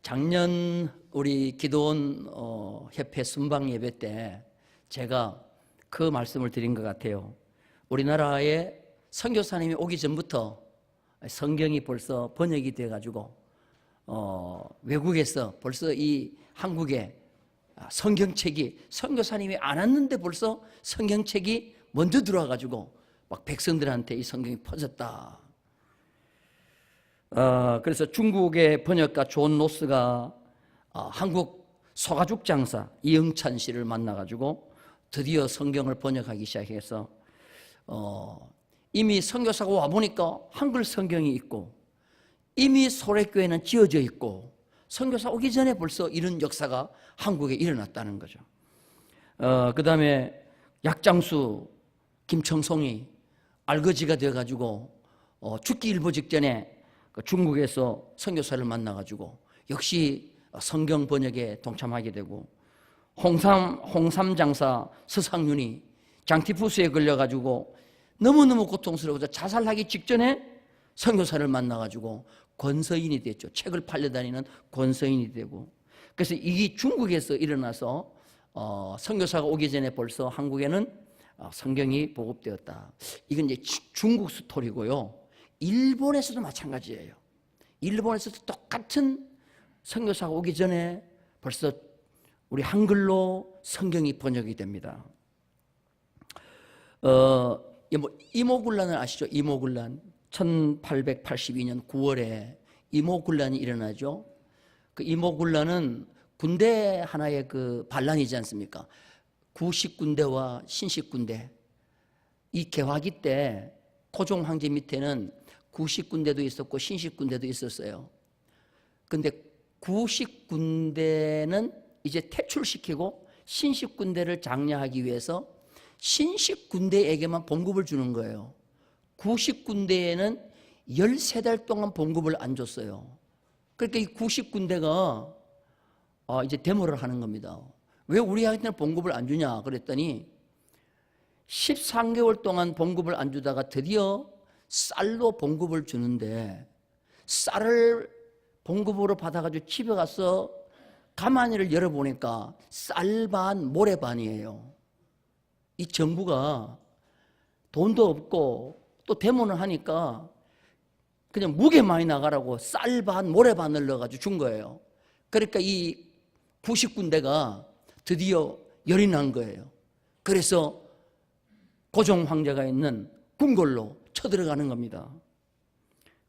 작년 우리 기도원 협회 순방 예배 때 제가 그 말씀을 드린 것 같아요. 우리나라에 선교사님이 오기 전부터 성경이 벌써 번역이 돼가지고 외국에서 벌써 이 한국에 성경책이 선교사님이 안 왔는데 벌써 성경책이 먼저 들어와가지고 막 백성들한테 이 성경이 퍼졌다. 그래서 중국의 번역가 존 노스가 한국 소가죽 장사 이영찬 씨를 만나가지고 드디어 성경을 번역하기 시작해서 이미 선교사가 와보니까 한글 성경이 있고 이미 소래교회는 지어져 있고 선교사 오기 전에 벌써 이런 역사가 한국에 일어났다는 거죠. 그 다음에 약장수 김청송이 알거지가 되어가지고 죽기 일보 직전에 중국에서 선교사를 만나가지고 역시 성경 번역에 동참하게 되고 홍삼 장사 서상윤이 장티푸스에 걸려가지고 너무너무 고통스러워서 자살하기 직전에 선교사를 만나가지고 권서인이 됐죠. 책을 팔려다니는 권서인이 되고, 그래서 이게 중국에서 일어나서 선교사가 오기 전에 벌써 한국에는 성경이 보급되었다. 이건 이제 중국 스토리고요. 일본에서도 마찬가지예요. 일본에서도 똑같은 선교사가 오기 전에 벌써 우리 한글로 성경이 번역이 됩니다. 이모군란을 아시죠? 이모군란. 1882년 9월에 이모군란이 일어나죠. 그 이모군란은 군대 하나의 그 반란이지 않습니까? 구식군대와 신식군대. 이 개화기 때 고종 황제 밑에는 구식군대도 있었고 신식군대도 있었어요. 근데 구식군대는 이제 퇴출시키고 신식군대를 장려하기 위해서 신식군대에게만 봉급을 주는 거예요. 구식군대에는 13달 동안 봉급을 안 줬어요. 그러니까 이 구식군대가 이제 데모를 하는 겁니다. 왜 우리한테는 봉급을 안 주냐 그랬더니 13개월 동안 봉급을 안 주다가 드디어 쌀로 봉급을 주는데 쌀을 봉급으로 받아가지고 집에 가서 가마니를 열어보니까 쌀 반 모래 반이에요. 이 정부가 돈도 없고 또 데모를 하니까 그냥 무게 많이 나가라고 쌀 반 모래 반을 넣어가지고 준 거예요. 그러니까 이 구식군대가 드디어 열이 난 거예요. 그래서 고종 황제가 있는 궁궐로 쳐들어가는 겁니다.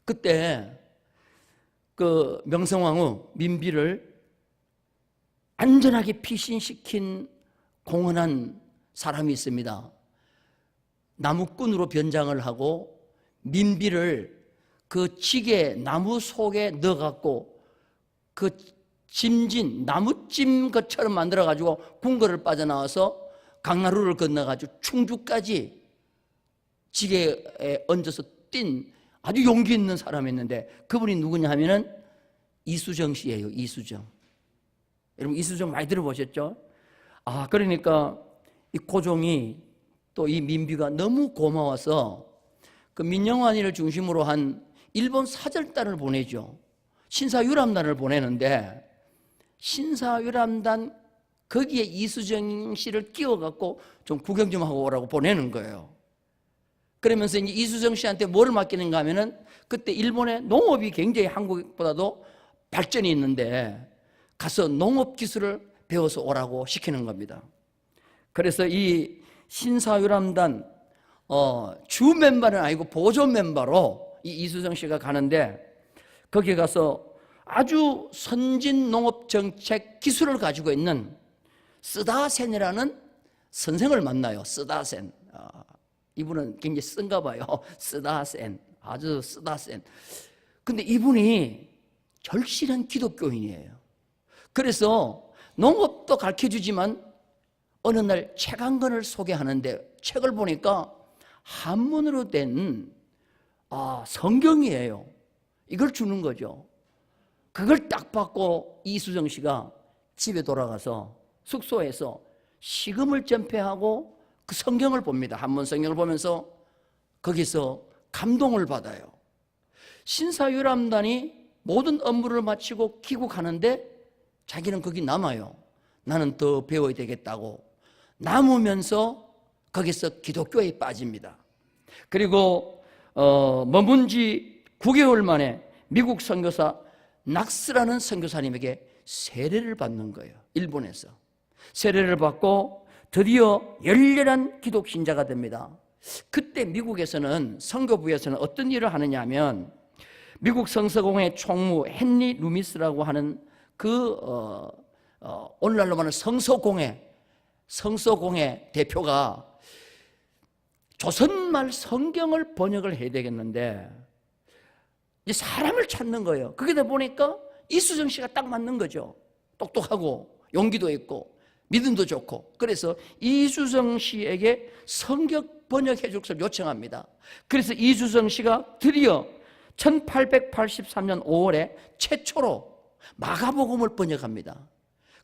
그때 그 명성황후 민비를 안전하게 피신시킨 공헌한 사람이 있습니다. 나무꾼으로 변장을 하고 민비를 그 지게 나무 속에 넣어갖고 그 짐진 나무찜 것처럼 만들어가지고 궁궐을 빠져나와서 강나루를 건너가지고 충주까지 지게에 얹어서 뛴 아주 용기 있는 사람이 있는데 그분이 누구냐 하면은 이수정 씨예요. 이수정. 여러분 이수정 많이 들어보셨죠? 그러니까 이 고종이 또 이 민비가 너무 고마워서 그 민영환이를 중심으로 한 일본 사절단을 보내죠. 신사유람단을 보내는데 신사유람단 거기에 이수정 씨를 끼워갖고 좀 구경 좀 하고 오라고 보내는 거예요. 그러면서 이제 이수정 씨한테 뭐를 맡기는가 하면은 그때 일본의 농업이 굉장히 한국보다도 발전이 있는데 가서 농업 기술을 배워서 오라고 시키는 겁니다. 그래서 이 신사유람단 주 멤버는 아니고 보조 멤버로 이 이수정 씨가 가는데 거기 가서 아주 선진 농업 정책 기술을 가지고 있는 쓰다센이라는 선생을 만나요. 쓰다센. 이분은 굉장히 쓴가 봐요. 쓰다센. 아주 쓰다센. 근데 이분이 절실한 기독교인이에요. 그래서 농업도 가르쳐주지만 어느 날 책 한 권을 소개하는데 책을 보니까 한문으로 된 성경이에요. 이걸 주는 거죠. 그걸 딱 받고 이수정 씨가 집에 돌아가서 숙소에서 식음을 전폐하고 그 성경을 봅니다. 한문 성경을 보면서 거기서 감동을 받아요. 신사유람단이 모든 업무를 마치고 귀국하는데 자기는 거기 남아요. 나는 더 배워야 되겠다고 남으면서 거기서 기독교에 빠집니다. 그리고 머문 지 9개월 만에 미국 선교사 낙스라는 선교사님에게 세례를 받는 거예요. 일본에서 세례를 받고 드디어 열렬한 기독 신자가 됩니다. 그때 미국에서는 선교부에서는 어떤 일을 하느냐 하면 미국 성서공회 총무 헨리 루미스라고 하는 오늘날로 말하는 성서공회 대표가 조선말 성경을 번역을 해야 되겠는데 이제 사람을 찾는 거예요. 그러다 보니까 이수정 씨가 딱 맞는 거죠. 똑똑하고 용기도 있고 믿음도 좋고. 그래서 이수정 씨에게 성경 번역해 줄 것을 요청합니다. 그래서 이수정 씨가 드디어 1883년 5월에 최초로 마가복음을 번역합니다.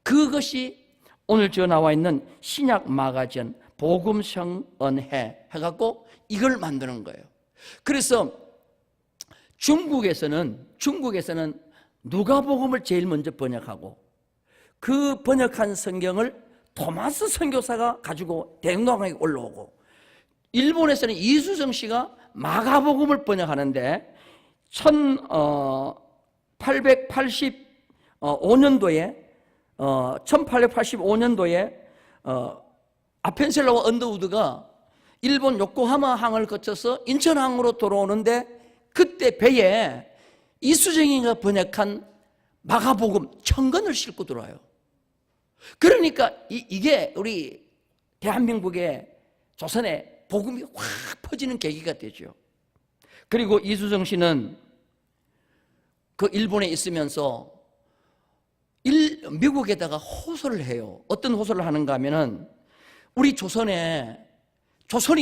그것이 오늘 저 나와 있는 신약 마가전 복음성언해 해갖고 이걸 만드는 거예요. 그래서 중국에서는 누가복음을 제일 먼저 번역하고 그 번역한 성경을 토마스 선교사가 가지고 대흥당에 올라오고, 일본에서는 이수정 씨가 마가복음을 번역하는데 1885년도에 아펜셀러와 언더우드가 일본 요코하마 항을 거쳐서 인천항으로 돌아오는데 그때 배에 이수정이가 번역한 마가복음 천권을 싣고 들어와요. 그러니까 이게 우리 대한민국의 조선의 복음이 확 퍼지는 계기가 되죠. 그리고 이수정 씨는 그 일본에 있으면서 미국에다가 호소를 해요. 어떤 호소를 하는가 하면은 우리 조선이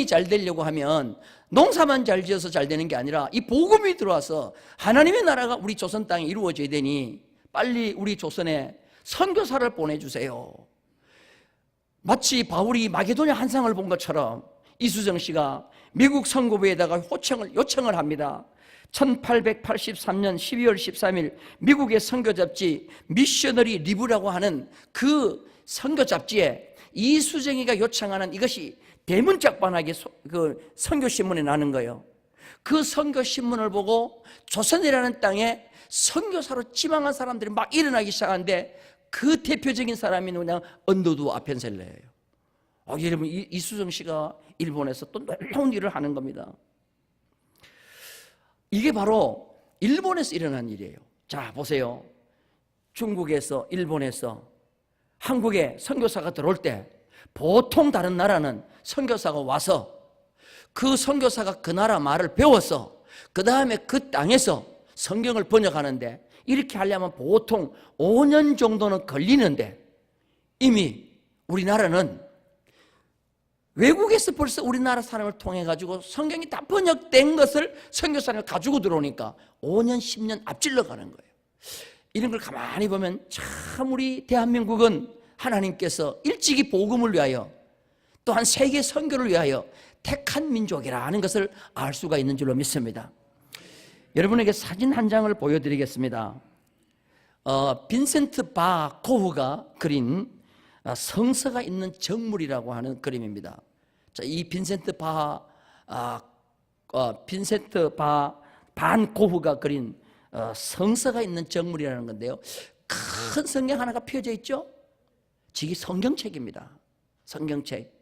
잘 되려고 하면 농사만 잘 지어서 잘 되는 게 아니라 이 복음이 들어와서 하나님의 나라가 우리 조선 땅에 이루어져야 되니 빨리 우리 조선에 선교사를 보내주세요. 마치 바울이 마게도냐 한상을 본 것처럼 이수정 씨가 미국 선교부에다가 요청을 합니다. 1883년 12월 13일 미국의 선교 잡지 미셔너리 리뷰라고 하는 그 선교 잡지에 이수정이가 요청하는 이것이 대문짝반하게 그 선교신문에 나는 거예요. 그 선교신문을 보고 조선이라는 땅에 선교사로 지망한 사람들이 막 일어나기 시작하는데 그 대표적인 사람이 누구냐? 언더우드 아펜셀러예요. 여러분, 이수정 씨가 일본에서 또 놀라운 일을 하는 겁니다. 이게 바로 일본에서 일어난 일이에요. 자, 보세요. 중국에서, 일본에서 한국에 선교사가 들어올 때 보통 다른 나라는 선교사가 와서 그 선교사가 그 나라 말을 배워서 그 다음에 그 땅에서 성경을 번역하는데 이렇게 하려면 보통 5년 정도는 걸리는데 이미 우리나라는 외국에서 벌써 우리나라 사람을 통해 가지고 성경이 다 번역된 것을 선교사를 가지고 들어오니까 5년 10년 앞질러 가는 거예요. 이런 걸 가만히 보면 참 우리 대한민국은 하나님께서 일찍이 복음을 위하여 또한 세계 선교를 위하여 택한 민족이라는 것을 알 수가 있는 줄로 믿습니다. 여러분에게 사진 한 장을 보여드리겠습니다. 빈센트 바 고흐가 그린 성서가 있는 정물이라고 하는 그림입니다. 자, 이 빈센트 반 고흐가 그린 성서가 있는 정물이라는 건데요. 큰 성경 하나가 펴져 있죠? 저기 성경책입니다. 성경책.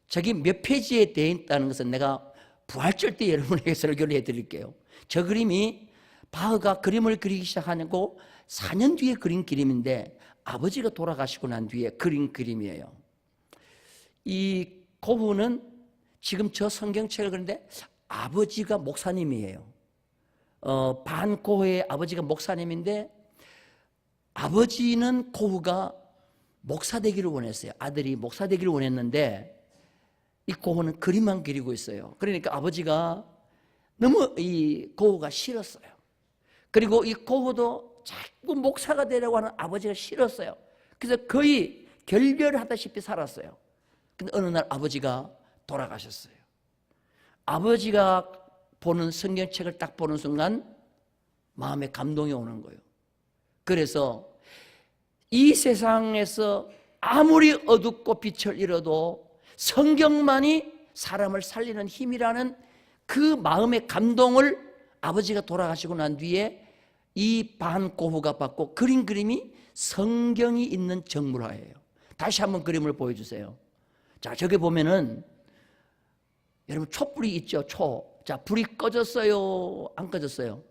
저기 몇 페이지에 되어 있다는 것은 내가 부활절 때 여러분에게 설교를 해드릴게요. 저 그림이 바흐가 그림을 그리기 시작하고 4년 뒤에 그린 그림인데 아버지가 돌아가시고 난 뒤에 그린 그림이에요. 이 고흐는 지금 저 성경책을 그리는데 아버지가 목사님이에요. 반 고흐의 아버지가 목사님인데 아버지는 고흐가 목사 되기를 원했어요. 아들이 목사 되기를 원했는데 이 고흐는 그림만 그리고 있어요. 그러니까 아버지가 너무 이 고흐가 싫었어요. 그리고 이 고흐도 자꾸 목사가 되려고 하는 아버지가 싫었어요. 그래서 거의 결별하다시피 살았어요. 근데 어느 날 아버지가 돌아가셨어요. 아버지가 보는 성경책을 딱 보는 순간 마음에 감동이 오는 거예요. 그래서 이 세상에서 아무리 어둡고 빛을 잃어도 성경만이 사람을 살리는 힘이라는 그 마음의 감동을 아버지가 돌아가시고 난 뒤에 이 반고흐가 받고 그린 그림이 성경이 있는 정물화예요. 다시 한번 그림을 보여주세요. 자, 저기 보면은 여러분 촛불이 있죠. 자, 불이 꺼졌어요? 안 꺼졌어요?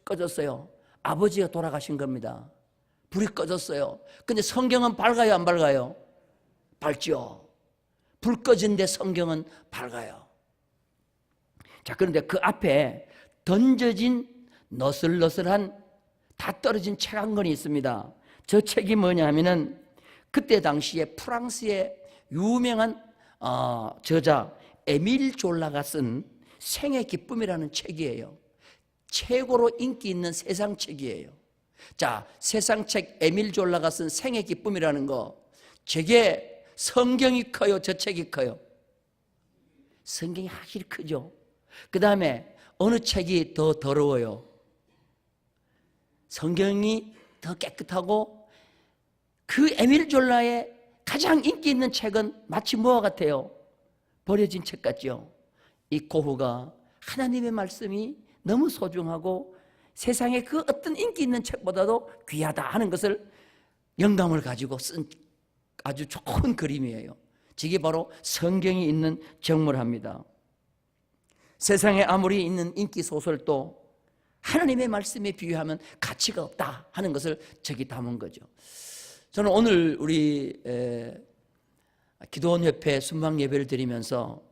꺼졌어요. 아버지가 돌아가신 겁니다. 불이 꺼졌어요. 근데 성경은 밝아요, 안 밝아요? 밝죠. 불 꺼진데 성경은 밝아요. 자, 그런데 그 앞에 던져진 너슬너슬한 다 떨어진 책 한 권이 있습니다. 저 책이 뭐냐 하면은 그때 당시에 프랑스의 유명한 저자 에밀 졸라가 쓴 생의 기쁨이라는 책이에요. 최고로 인기 있는 세상 책이에요. 자, 세상 책 에밀 졸라가 쓴 생의 기쁨이라는 거, 저게 성경이 커요, 저 책이 커요? 성경이 확실히 크죠. 그 다음에 어느 책이 더 더러워요? 성경이 더 깨끗하고 그 에밀 졸라의 가장 인기 있는 책은 마치 뭐와 같아요? 버려진 책 같죠. 이 고흐가 하나님의 말씀이 너무 소중하고 세상에 그 어떤 인기 있는 책보다도 귀하다 하는 것을 영감을 가지고 쓴 아주 좋은 그림이에요. 저게 바로 성경이 있는 정물합니다. 세상에 아무리 있는 인기 소설도 하나님의 말씀에 비유하면 가치가 없다 하는 것을 저기 담은 거죠. 저는 오늘 우리 기도원협회 순방 예배를 드리면서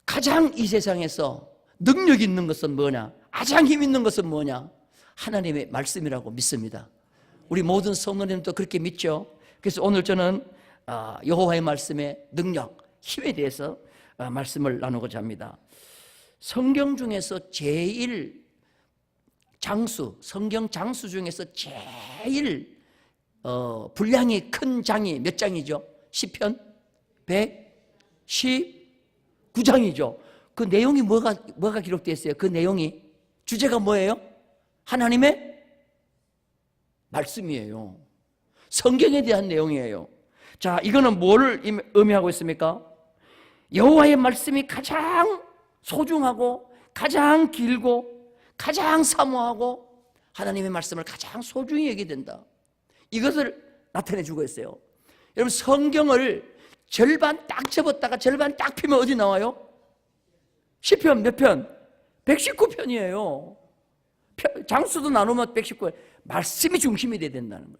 가장 이 세상에서 능력 있는 것은 뭐냐? 가장 힘 있는 것은 뭐냐? 하나님의 말씀이라고 믿습니다. 우리 모든 성도님도 그렇게 믿죠. 그래서 오늘 저는 여호와의 말씀의 능력, 힘에 대해서 말씀을 나누고자 합니다. 성경 중에서 제일 성경 장수 중에서 제일 분량이 큰 장이 몇 장이죠? 시편 119장이죠. 그 내용이 뭐가 기록되어 있어요? 그 내용이 주제가 뭐예요? 하나님의 말씀이에요. 성경에 대한 내용이에요. 자, 이거는 뭐를 의미하고 있습니까? 여호와의 말씀이 가장 소중하고 가장 길고 가장 사모하고 하나님의 말씀을 가장 소중히 여기게 된다. 이것을 나타내 주고 있어요. 여러분, 성경을 절반 딱 접었다가 절반 딱 펴면 어디 나와요? 시편 몇 편? 119편이에요. 장수도 나누면 119편. 말씀이 중심이 돼야 된다는 거예요.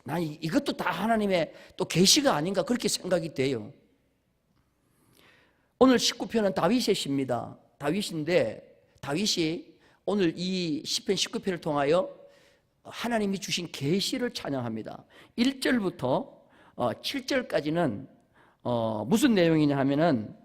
난 이것도 다 하나님의 또 계시가 아닌가 그렇게 생각이 돼요. 오늘 19편은 다윗의 시입니다. 다윗인데 다윗이 오늘 이 시편 19편을 통하여 하나님이 주신 계시를 찬양합니다. 1절부터 7절까지는 무슨 내용이냐 하면은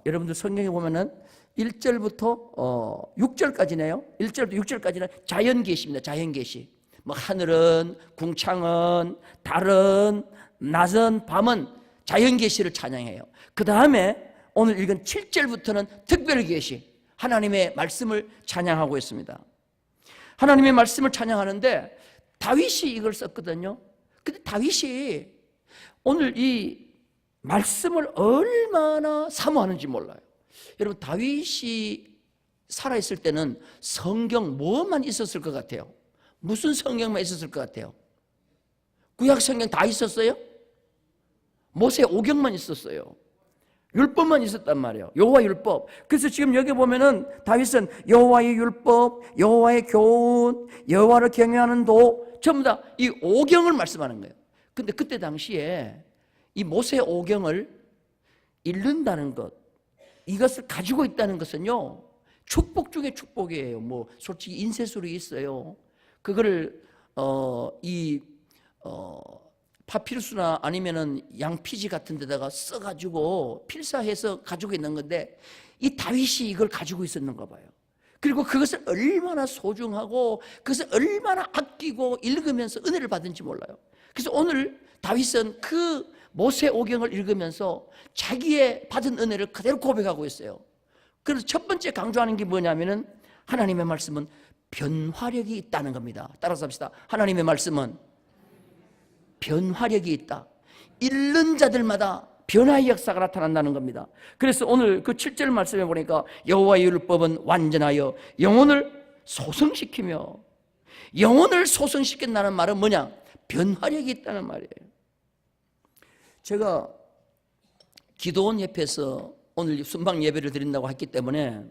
여러분들 성경에 보면은 1절부터 6절까지네요. 1절부터 6절까지는 자연계시입니다. 자연계시. 뭐 하늘은, 궁창은, 달은, 낮은, 밤은 자연계시를 찬양해요. 그 다음에 오늘 읽은 7절부터는 특별계시, 하나님의 말씀을 찬양하고 있습니다. 하나님의 말씀을 찬양하는데 다윗이 이걸 썼거든요. 근데 다윗이 오늘 이 말씀을 얼마나 사모하는지 몰라요. 여러분, 다윗이 살아있을 때는 성경 뭐만 있었을 것 같아요? 무슨 성경만 있었을 것 같아요? 구약 성경 다 있었어요? 모세 오경만 있었어요. 율법만 있었단 말이에요. 여호와 율법. 그래서 지금 여기 보면은 다윗은 여호와의 율법, 여호와의 교훈, 여호와를 경외하는 도, 전부 다 이 오경을 말씀하는 거예요. 근데 그때 당시에 이 모세 오경을 읽는다는 것, 이것을 가지고 있다는 것은요, 축복 중에 축복이에요. 뭐 솔직히 인쇄술이 있어요. 그거를 파피루스나 아니면은 양피지 같은 데다가 써가지고 필사해서 가지고 있는 건데 이 다윗이 이걸 가지고 있었는가 봐요. 그리고 그것을 얼마나 소중하고 그것을 얼마나 아끼고 읽으면서 은혜를 받은지 몰라요. 그래서 오늘 다윗은 그 모세 오경을 읽으면서 자기의 받은 은혜를 그대로 고백하고 있어요. 그래서 첫 번째 강조하는 게 뭐냐면은 하나님의 말씀은 변화력이 있다는 겁니다. 따라서 합시다. 하나님의 말씀은 변화력이 있다. 읽는 자들마다 변화의 역사가 나타난다는 겁니다. 그래서 오늘 그 7절 말씀에 보니까 여호와의 율법은 완전하여 영혼을 소성시키며, 영혼을 소성시킨다는 말은 뭐냐? 변화력이 있다는 말이에요. 제가 기도원 옆에서 오늘 순방 예배를 드린다고 했기 때문에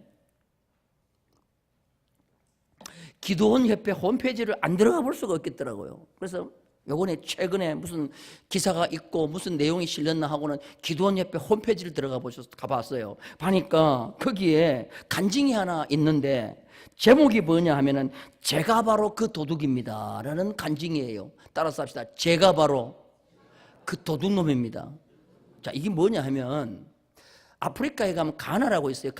기도원 협회 홈페이지를 안 들어가 볼 수가 없겠더라고요. 그래서 요번에 최근에 무슨 기사가 있고 무슨 내용이 실렸나 하고는 기도원 협회 홈페이지를 들어가 가봤어요. 보니까 거기에 간증이 하나 있는데 제목이 뭐냐 하면은 제가 바로 그 도둑입니다 라는 간증이에요. 따라서 합시다. 제가 바로 그 도둑놈입니다. 자, 이게 뭐냐 하면 아프리카에 가면 가나라고 있어요.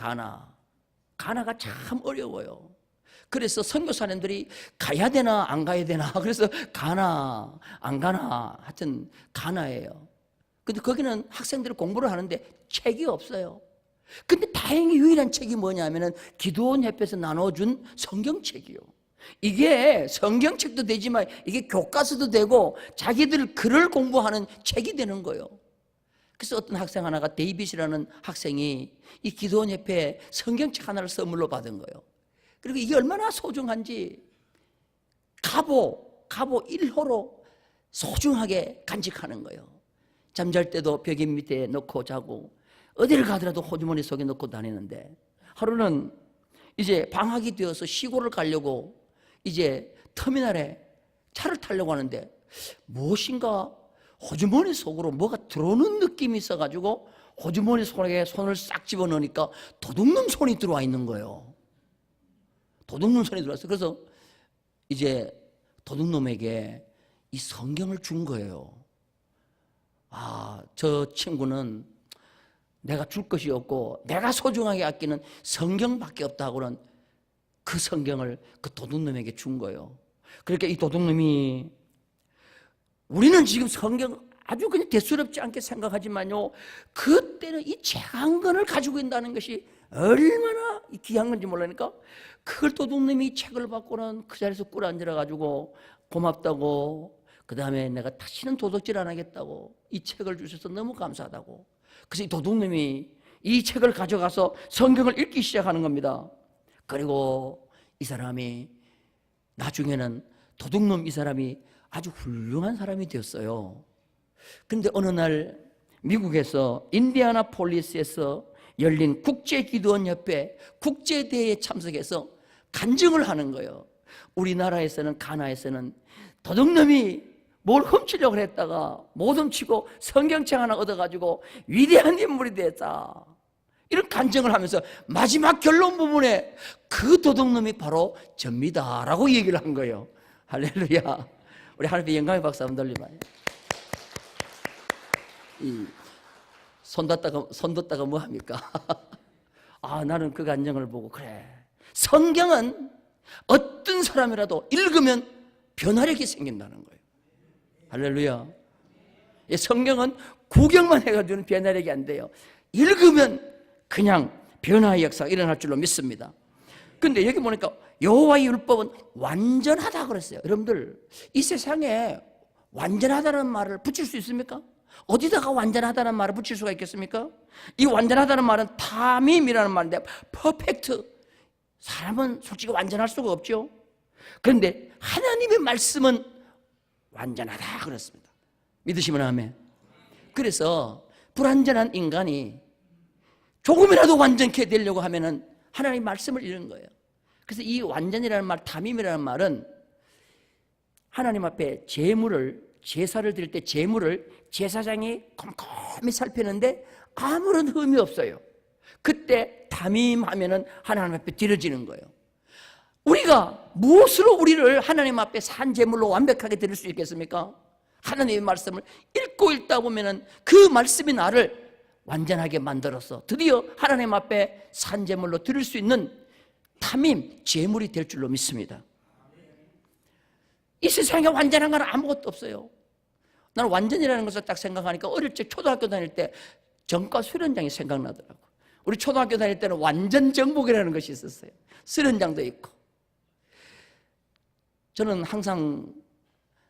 가나가 참 어려워요. 그래서 선교사님들이 가야 되나 안 가야 되나, 그래서 가나 안 가나, 하여튼 가나예요. 근데 거기는 학생들이 공부를 하는데 책이 없어요. 근데 다행히 유일한 책이 뭐냐면은 기도원 협회에서 나눠준 성경책이요. 이게 성경책도 되지만 이게 교과서도 되고 자기들 글을 공부하는 책이 되는 거예요. 그래서 어떤 학생 하나가 데이빗이라는 학생이 이 기도원 협회에 성경책 하나를 선물로 받은 거예요. 그리고 이게 얼마나 소중한지 가보 1호로 소중하게 간직하는 거예요. 잠잘 때도 벽 밑에 넣고 자고 어디를 가더라도 호주머니 속에 넣고 다니는데, 하루는 이제 방학이 되어서 시골을 가려고 이제 터미널에 차를 타려고 하는데 무엇인가 호주머니 속으로 뭐가 들어오는 느낌이 있어가지고 호주머니 속에 손을 싹 집어넣으니까 도둑놈 손이 들어와 있는 거예요. 도둑놈 손이 들어왔어요. 그래서 이제 도둑놈에게 이 성경을 준 거예요. 아, 저 친구는 내가 줄 것이 없고 내가 소중하게 아끼는 성경밖에 없다고는 그 성경을 그 도둑놈에게 준 거예요. 그러니까 이 도둑놈이, 우리는 지금 성경 아주 그냥 대수롭지 않게 생각하지만요, 그때는 이 재간건을 가지고 있다는 것이 얼마나 귀한 건지 몰라니까 그걸 도둑놈이 책을 받고는 그 자리에서 꿇어앉아가지고 고맙다고, 그 다음에 내가 다시는 도둑질 안 하겠다고, 이 책을 주셔서 너무 감사하다고. 그래서 이 도둑놈이 이 책을 가져가서 성경을 읽기 시작하는 겁니다. 그리고 이 사람이 나중에는 도둑놈 이 사람이 아주 훌륭한 사람이 되었어요. 그런데 어느 날 미국에서 인디애나폴리스에서 열린 국제기도원협회 국제대회에 참석해서 간증을 하는 거예요. 우리나라에서는, 가나에서는 도둑놈이 뭘 훔치려고 했다가 못 훔치고 성경책 하나 얻어가지고 위대한 인물이 됐다, 이런 간증을 하면서 마지막 결론 부분에 그 도둑놈이 바로 접니다 라고 얘기를 한 거예요. 할렐루야. 우리 하나님의 영광의 박수 한번 돌리면, 손 뒀다가 뭐 합니까? 아, 나는 그 간증을 보고 그래, 성경은 어떤 사람이라도 읽으면 변화력이 생긴다는 거예요. 할렐루야. 성경은 구경만 해가지고는 변화력이 안 돼요. 읽으면 그냥 변화의 역사가 일어날 줄로 믿습니다. 근데 여기 보니까 여호와의 율법은 완전하다 그랬어요. 여러분들, 이 세상에 완전하다는 말을 붙일 수 있습니까? 어디다가 완전하다는 말을 붙일 수가 있겠습니까? 이 완전하다는 말은 타밈이라는 말인데, 퍼펙트, 사람은 솔직히 완전할 수가 없죠. 그런데 하나님의 말씀은 완전하다 그랬습니다. 믿으시면 아멘. 그래서 불완전한 인간이 조금이라도 완전케 되려고 하면은 하나님의 말씀을 읽는 거예요. 그래서 이 완전이라는 말, 담임이라는 말은 하나님 앞에 제사를 드릴 때 제물을 제사장이 꼼꼼히 살피는데 아무런 흠이 없어요. 그때 담임하면은 하나님 앞에 드려지는 거예요. 우리가 무엇으로 우리를 하나님 앞에 산 제물로 완벽하게 드릴 수 있겠습니까? 하나님의 말씀을 읽다 보면은 그 말씀이 나를 완전하게 만들어서 드디어 하나님 앞에 산 제물로 드릴 수 있는 담임, 제물이 될 줄로 믿습니다. 이 세상에 완전한 건 아무것도 없어요. 나는 완전이라는 것을 딱 생각하니까 어릴 적 초등학교 다닐 때 정과 수련장이 생각나더라고. 우리 초등학교 다닐 때는 완전 정복이라는 것이 있었어요. 수련장도 있고. 저는 항상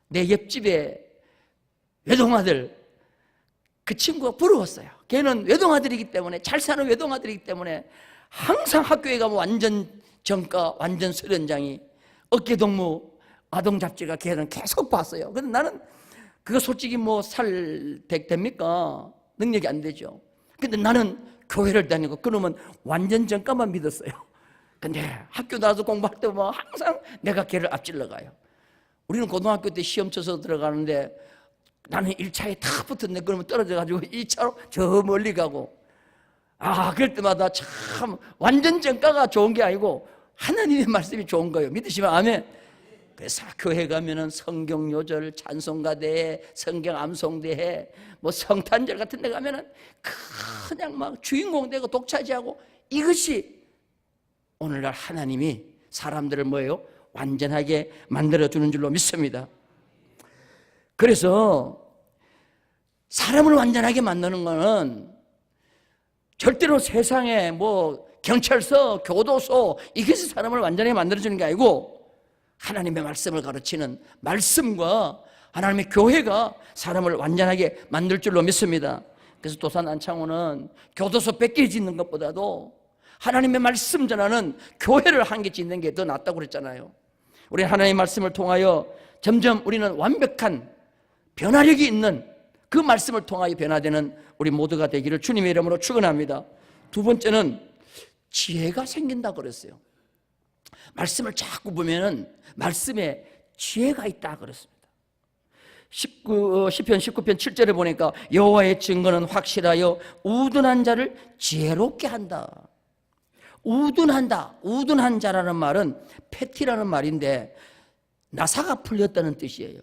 내 옆집에 외동아들, 그 친구가 부러웠어요. 걔는 외동아들이기 때문에, 잘 사는 외동아들이기 때문에 항상 학교에 가면 완전 정과, 완전 수련장이, 어깨동무, 아동잡지가 걔는 계속 봤어요. 근데 나는 그거 솔직히 뭐 살 됩니까? 능력이 안 되죠. 근데 나는 교회를 다니고 그러면 완전 정과만 믿었어요. 근데 학교 나와서 공부할 때 보면 항상 내가 걔를 앞질러 가요. 우리는 고등학교 때 시험 쳐서 들어가는데 나는 1차에 다 붙었네. 그러면 떨어져가지고 2차로 저 멀리 가고. 그럴 때마다 참 완전 정과가 좋은 게 아니고 하나님의 말씀이 좋은 거예요. 믿으시면 아멘. 그래서 교회 가면은 성경 요절, 찬송가 대회, 성경 암송 대회, 뭐 성탄절 같은 데 가면은 그냥 막 주인공 되고 독차지하고, 이것이 오늘날 하나님이 사람들을 뭐예요? 완전하게 만들어주는 줄로 믿습니다. 그래서 사람을 완전하게 만드는 거는 절대로 세상에 뭐 경찰서, 교도소, 이것이 사람을 완전하게 만들어주는 게 아니고 하나님의 말씀을 가르치는 말씀과 하나님의 교회가 사람을 완전하게 만들 줄로 믿습니다. 그래서 도산 안창호는 교도소 100개 짓는 것보다도 하나님의 말씀 전하는 교회를 한 개 짓는 게 더 낫다고 그랬잖아요. 우리 하나님의 말씀을 통하여 점점 우리는 완벽한 변화력이 있는 그 말씀을 통하여 변화되는 우리 모두가 되기를 주님의 이름으로 축원합니다. 두 번째는 지혜가 생긴다 그랬어요. 말씀을 자꾸 보면은 말씀에 지혜가 있다 그랬습니다. 시편 19편 7절에 보니까 여호와의 증거는 확실하여 우둔한 자를 지혜롭게 한다. 우둔한다. 우둔한 자라는 말은 패티라는 말인데 나사가 풀렸다는 뜻이에요.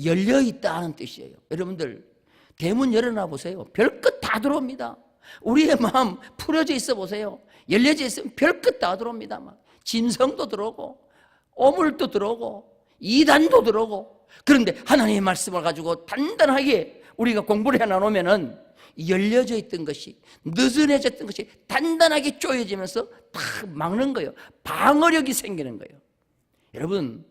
열려있다는 뜻이에요. 여러분들 대문 열어놔 보세요. 별것 다 들어옵니다. 우리의 마음 풀어져 있어 보세요. 열려져 있으면 별것 다 들어옵니다. 막 진성도 들어오고 오물도 들어오고 이단도 들어오고. 그런데 하나님의 말씀을 가지고 단단하게 우리가 공부를 해놔놓으면은 열려져 있던 것이, 느슨해졌던 것이 단단하게 쪼여지면서 다 막는 거예요. 방어력이 생기는 거예요. 여러분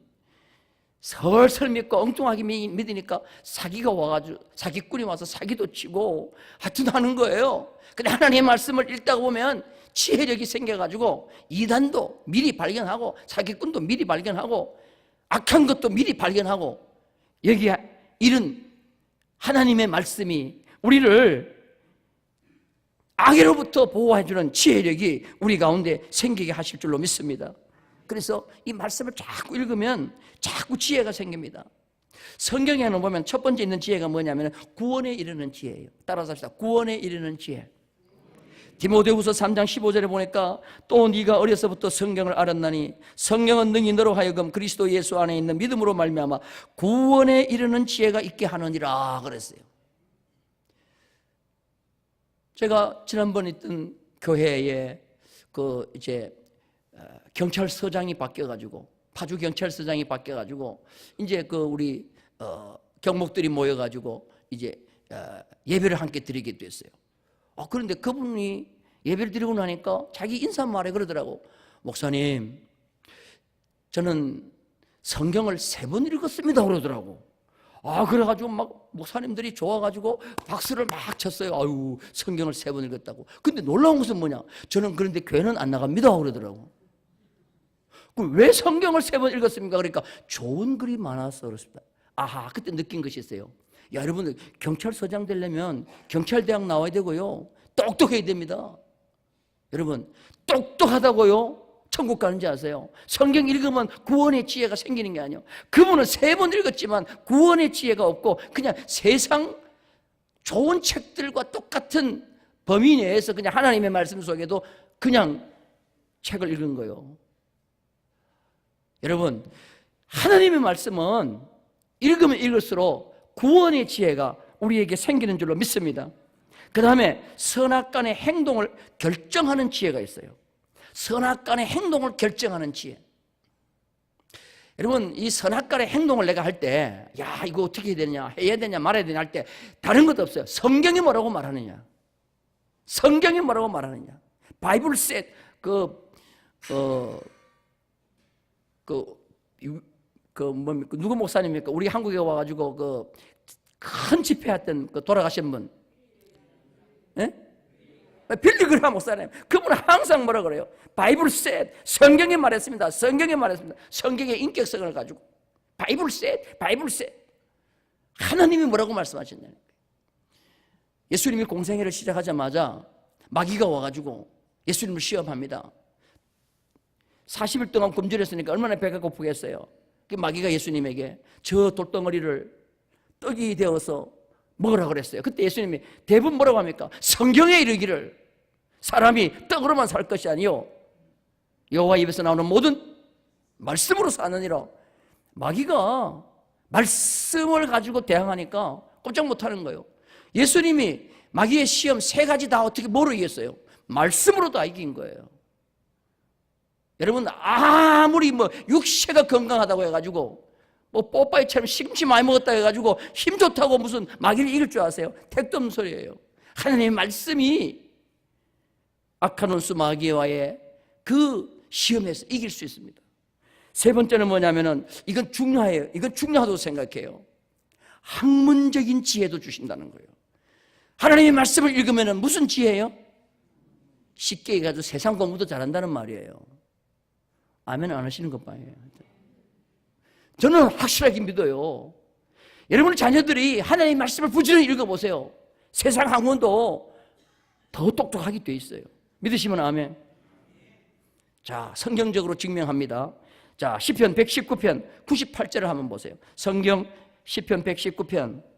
설설 믿고 엉뚱하게 믿으니까 사기가 와가지고 사기꾼이 와서 사기도 치고 하여튼 하는 거예요. 근데 하나님의 말씀을 읽다 보면 지혜력이 생겨가지고 이단도 미리 발견하고 사기꾼도 미리 발견하고 악한 것도 미리 발견하고, 여기 이런 하나님의 말씀이 우리를 악으로부터 보호해주는 지혜력이 우리 가운데 생기게 하실 줄로 믿습니다. 그래서 이 말씀을 자꾸 읽으면 자꾸 지혜가 생깁니다. 성경에는 보면 첫 번째 있는 지혜가 뭐냐면 구원에 이르는 지혜예요. 따라서 합시다. 구원에 이르는 지혜. 디모데후서 3장 15절에 보니까 또 네가 어려서부터 성경을 알았나니 성경은 능히 너로 하여금 그리스도 예수 안에 있는 믿음으로 말미암아 구원에 이르는 지혜가 있게 하느니라 그랬어요. 제가 지난번에 있던 교회에 이제 경찰서장이 바뀌어가지고, 파주 경찰서장이 바뀌어가지고 이제 우리 경목들이 모여가지고 이제 예배를 함께 드리게 됐어요. 그런데 그분이 예배를 드리고 나니까 자기 인사말에 그러더라고. 목사님, 저는 성경을 3번 읽었습니다 그러더라고. 그래가지고 막 목사님들이 좋아가지고 박수를 막 쳤어요. 아유, 성경을 3번 읽었다고. 근데 놀라운 것은 뭐냐? 저는 그런데 교회는 안 나갑니다 그러더라고. 왜 성경을 3번 읽었습니까? 그러니까 좋은 글이 많아서 그렇습니다. 그때 느낀 것이 있어요. 야, 여러분들 경찰서장 되려면 경찰대학 나와야 되고요, 똑똑해야 됩니다. 여러분 똑똑하다고요 천국 가는지 아세요? 성경 읽으면 구원의 지혜가 생기는 게 아니에요. 그분은 3번 읽었지만 구원의 지혜가 없고 그냥 세상 좋은 책들과 똑같은 범위 내에서 그냥 하나님의 말씀 속에도 그냥 책을 읽은 거예요. 여러분 하나님의 말씀은 읽으면 읽을수록 구원의 지혜가 우리에게 생기는 줄로 믿습니다. 그 다음에 선악간의 행동을 결정하는 지혜가 있어요. 선악간의 행동을 결정하는 지혜. 여러분 이 선악간의 행동을 내가 할 때 이거 어떻게 해야 되냐, 해야 되냐 말아야 되냐 할 때 다른 것도 없어요. 성경이 뭐라고 말하느냐, 성경이 뭐라고 말하느냐, 바이블 셋, 뭡니까? 누구 목사님입니까? 우리 한국에 와가지고 큰 집회했던 돌아가신 분. 예? 빌리그레이엄 목사님. 그분은 항상 뭐라 그래요? 바이블 셋. 성경에 말했습니다. 성경에 말했습니다. 성경의 인격성을 가지고. 바이블 셋. 바이블 셋. 하나님이 뭐라고 말씀하셨냐는 거예요. 예수님이 공생애를 시작하자마자 마귀가 와가지고 예수님을 시험합니다. 40일 동안 굶주렸으니까 얼마나 배가 고프겠어요. 그 마귀가 예수님에게 저 돌덩어리를 떡이 되어서 먹으라 그랬어요. 그때 예수님이 대부분 뭐라고 합니까? 성경에 이르기를 사람이 떡으로만 살 것이 아니요 여호와 입에서 나오는 모든 말씀으로 사느니라. 마귀가 말씀을 가지고 대항하니까 꼼짝 못하는 거예요. 예수님이 마귀의 시험 3가지 다 어떻게 뭐로 이겼어요? 말씀으로 다 이긴 거예요. 여러분 아무리 육체가 건강하다고 해가지고 뽀빠이처럼 시금치 많이 먹었다 해가지고 힘 좋다고 무슨 마귀를 이길 줄 아세요? 택도 없는 소리예요. 하나님의 말씀이 악한 원수 마귀와의 그 시험에서 이길 수 있습니다. 3번째는 뭐냐면은 이건 중요해요. 이건 중요하다고 생각해요. 학문적인 지혜도 주신다는 거예요. 하나님의 말씀을 읽으면은 무슨 지혜예요? 쉽게 얘기해서 세상 공부도 잘한다는 말이에요. 아멘 안 하시는 것 봐요. 저는 확실하게 믿어요. 여러분의 자녀들이 하나님의 말씀을 부지런히 읽어보세요. 세상 학문도 더 똑똑하게 돼 있어요. 믿으시면 아멘. 자, 성경적으로 증명합니다. 자, 시편 119편 98절을 한번 보세요. 성경 시편 119편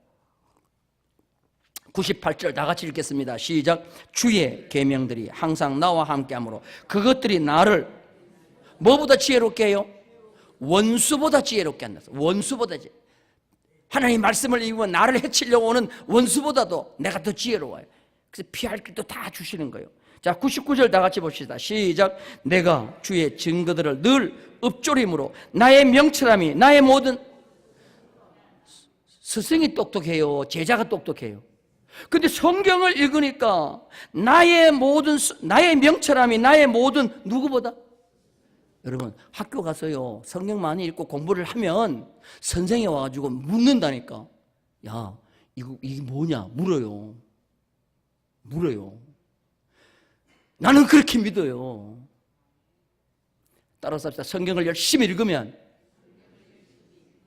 98절 다 같이 읽겠습니다. 시작. 주의 계명들이 항상 나와 함께하므로 그것들이 나를 뭐보다 지혜롭게 해요? 원수보다 지혜롭게 한다. 원수보다 하나님 말씀을 읽으면 나를 해치려고 오는 원수보다도 내가 더 지혜로워요. 그래서 피할 길도 다 주시는 거예요. 자, 99절 다 같이 봅시다. 시작. 내가 주의 증거들을 늘 읊조림으로 나의 명철함이 나의 모든 스승이 똑똑해요. 제자가 똑똑해요. 근데 성경을 읽으니까 나의 명철함이 나의 모든 누구보다? 여러분 학교 가서요 성경 많이 읽고 공부를 하면 선생이 와가지고 묻는다니까. 야 이게 뭐냐 물어요. 나는 그렇게 믿어요. 따라서 합시다. 성경을 열심히 읽으면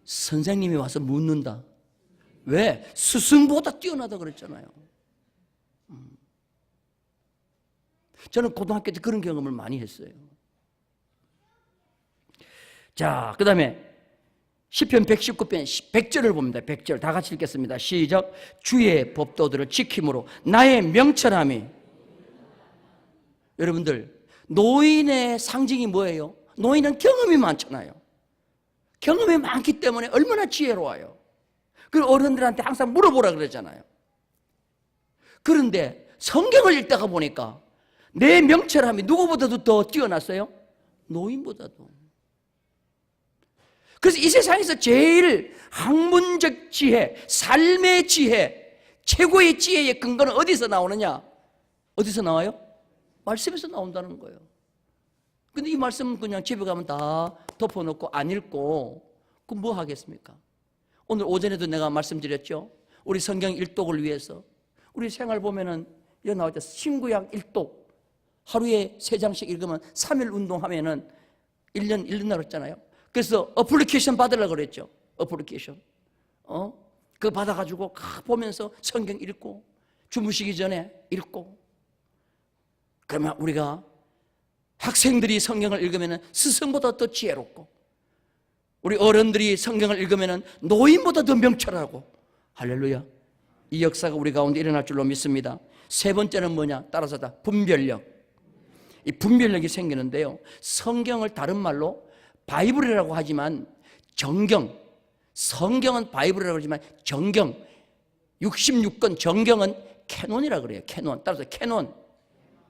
선생님이 와서 묻는다. 왜? 스승보다 뛰어나다 그랬잖아요. 저는 고등학교 때 그런 경험을 많이 했어요. 자, 그 다음에 시편 119편 100절을 봅니다. 100절 다 같이 읽겠습니다. 시작. 주의 법도들을 지킴으로 나의 명철함이. 여러분들 노인의 상징이 뭐예요? 노인은 경험이 많잖아요. 경험이 많기 때문에 얼마나 지혜로워요. 그리고 어른들한테 항상 물어보라 그러잖아요. 그런데 성경을 읽다가 보니까 내 명철함이 누구보다도 더 뛰어났어요? 노인보다도. 그래서 이 세상에서 제일 학문적 지혜, 삶의 지혜, 최고의 지혜의 근거는 어디서 나오느냐? 어디서 나와요? 말씀에서 나온다는 거예요. 근데 이 말씀은 그냥 집에 가면 다 덮어놓고 안 읽고 그럼 뭐 하겠습니까? 오늘 오전에도 내가 말씀드렸죠. 우리 성경 일독을 위해서 우리 생활 보면은 여기 나왔죠. 신구약 일독 하루에 3장씩 읽으면 3일 운동하면은 1년 나왔잖아요. 그래서 어플리케이션 받으려고 그랬죠. 어플리케이션. 그거 받아가지고 보면서 성경 읽고 주무시기 전에 읽고. 그러면 우리가 학생들이 성경을 읽으면 스승보다 더 지혜롭고 우리 어른들이 성경을 읽으면 노인보다 더 명철하고. 할렐루야. 이 역사가 우리 가운데 일어날 줄로 믿습니다. 3번째는 뭐냐? 따라서 다 분별력. 이 분별력이 생기는데요. 성경을 다른 말로 바이블이라고 하지만 성경은 바이블이라고 하지만 정경 66권 정경은 캐논이라고 그래요. 캐논. 따라서 캐논.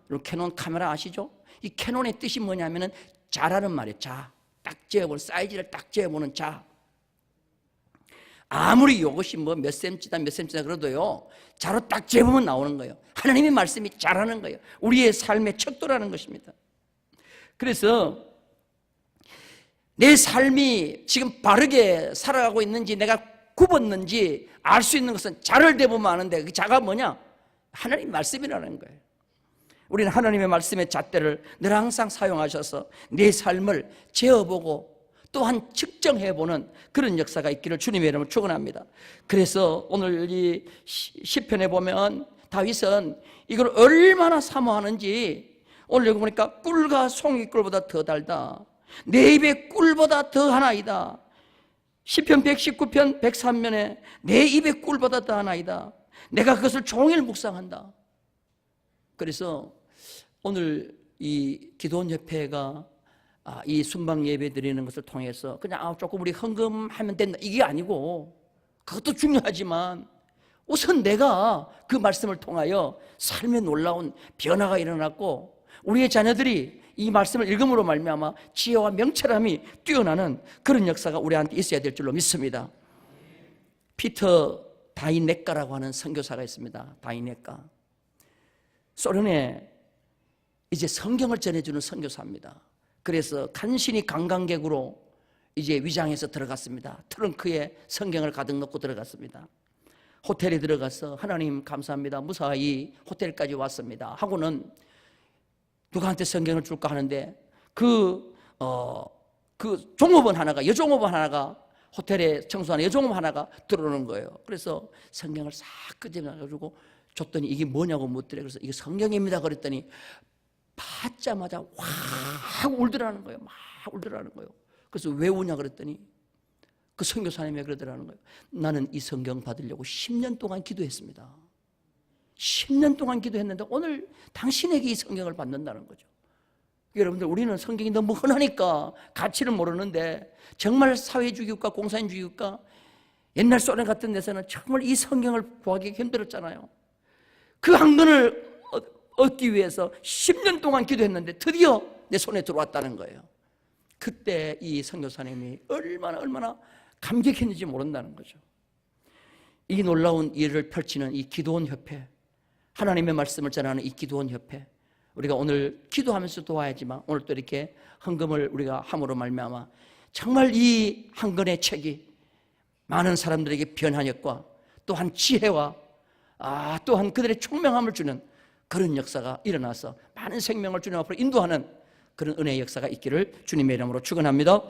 여러분 캐논 카메라 아시죠? 이 캐논의 뜻이 뭐냐면은 자라는 말이에요. 자. 딱 재어보는 사이즈를 딱 재어보는 자. 아무리 이것이 뭐 몇 센치다 몇 센치다 그래도요, 자로 딱 재보면 나오는 거예요. 하나님의 말씀이 잘하는 거예요. 우리의 삶의 척도라는 것입니다. 그래서 내 삶이 지금 바르게 살아가고 있는지, 내가 굽었는지 알 수 있는 것은 자를 대보면 아는데, 그 자가 뭐냐? 하나님 말씀이라는 거예요. 우리는 하나님의 말씀의 잣대를 늘 항상 사용하셔서 내 삶을 재어보고 또한 측정해보는 그런 역사가 있기를 주님의 이름으로 축원합니다. 그래서 오늘 이 시편에 보면 다윗은 이걸 얼마나 사모하는지, 오늘 여기 보니까 꿀과 송이꿀보다 더 달다, 내 입의 꿀보다 더 하나이다. 시편 119편 103면에 내 입의 꿀보다 더 하나이다, 내가 그것을 종일 묵상한다. 그래서 오늘 이 기도원협회가 이 순방 예배 드리는 것을 통해서 그냥 조금 우리 헌금하면 된다, 이게 아니고, 그것도 중요하지만 우선 내가 그 말씀을 통하여 삶에 놀라운 변화가 일어났고, 우리의 자녀들이 이 말씀을 읽음으로 말미암아 지혜와 명철함이 뛰어나는 그런 역사가 우리한테 있어야 될 줄로 믿습니다. 피터 다이네카라고 하는 선교사가 있습니다. 다이네카, 소련에 이제 성경을 전해주는 선교사입니다. 그래서 간신히 관광객으로 이제 위장해서 들어갔습니다. 트렁크에 성경을 가득 넣고 들어갔습니다. 호텔에 들어가서 하나님 감사합니다, 무사히 호텔까지 왔습니다 하고는 누구한테 성경을 줄까 하는데 그 종업원 하나가, 여종업원 하나가, 호텔에 청소하는 여종업원 하나가 들어오는 거예요. 그래서 성경을 싹 끄집어가지고 줬더니 이게 뭐냐고 묻더래. 그래서 이게 성경입니다 그랬더니 받자마자 확 울더라는 거예요. 막 울더라는 거예요. 그래서 왜 우냐 그랬더니 그 선교사님이 그러더라는 거예요. 나는 이 성경 받으려고 10년 동안 기도했습니다. 10년 동안 기도했는데 오늘 당신에게 이 성경을 받는다는 거죠. 여러분들, 우리는 성경이 너무 흔하니까 가치를 모르는데, 정말 사회주의국가, 공산주의국가, 옛날 소련 같은 데서는 정말 이 성경을 구하기 힘들었잖아요. 그 한 권을 얻기 위해서 10년 동안 기도했는데 드디어 내 손에 들어왔다는 거예요. 그때 이 선교사님이 얼마나 감격했는지 모른다는 거죠. 이 놀라운 일을 펼치는 이 기도원 협회, 하나님의 말씀을 전하는 이 기도원 협회, 우리가 오늘 기도하면서 도와야지만 오늘 또 이렇게 헌금을 우리가 함으로 말미암아 정말 이 한 권의 책이 많은 사람들에게 변화력과 또한 지혜와 또한 그들의 총명함을 주는 그런 역사가 일어나서 많은 생명을 주님 앞으로 인도하는 그런 은혜의 역사가 있기를 주님의 이름으로 축원합니다.